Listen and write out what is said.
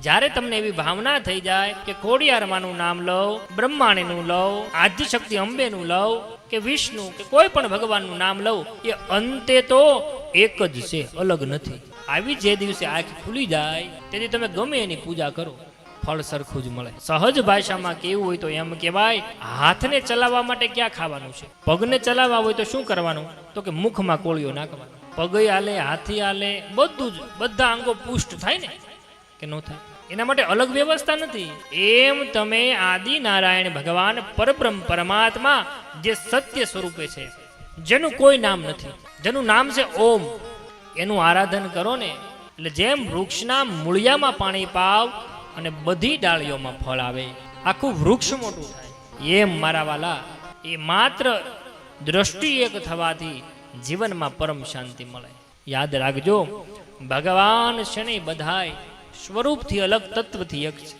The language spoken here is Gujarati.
જ્યારે તમને એવી ભાવના થઈ જાય કે ખોડિયારમાંનું નામ લઉં, બ્રહ્માણીનું લઉં, આદ્યશક્તિ અંબેનું લઉં કે વિષ્ણુ કે કોઈ પણ ભગવાનનું નામ લઉં, એ અંતે તો એક જ છે, અલગ નથી. આવી જે દિવસે આંખ ખુલી જાય તેથી તમે ગમે એની પૂજા કરો, ફળ સરખું જ મળે. સહજ ભાષામાં કેવું હોય તો એમ કહેવાય, હાથને ચલાવવા માટે ક્યાં ખાવાનું છે? પગને ચલાવવા હોય તો શું કરવાનું? તો કે મુખમાં કોળીઓ નાખવાનો. પગ હાલે, હાથી હાલે, બધું જ, બધા અંગો પુષ્ટ થાય ને કે ન થાય? એના માટે અલગ વ્યવસ્થા નથી. એમ તમે આદિ નારાયણ ભગવાન પરબ્રહ્મ પરમાત્મા જે સત્ય સ્વરૂપે છે, જેનું કોઈ નામ નથી, જેનું નામ છે ઓમ, એનું આરાધન કરો ને એટલે જેમ વૃક્ષના મૂળિયામાં પાણી પાવ અને બધી ડાળીઓમાં ફળ આવે, આખું વૃક્ષ મોટું થાય, એમ મારા વાલા એ માત્ર દ્રષ્ટિ એક થવાથી જીવનમાં પરમ શાંતિ મળે. યાદ રાખજો, ભગવાન છે ને બધાય સ્વરૂપથી અલગ, તત્વથી એક છે.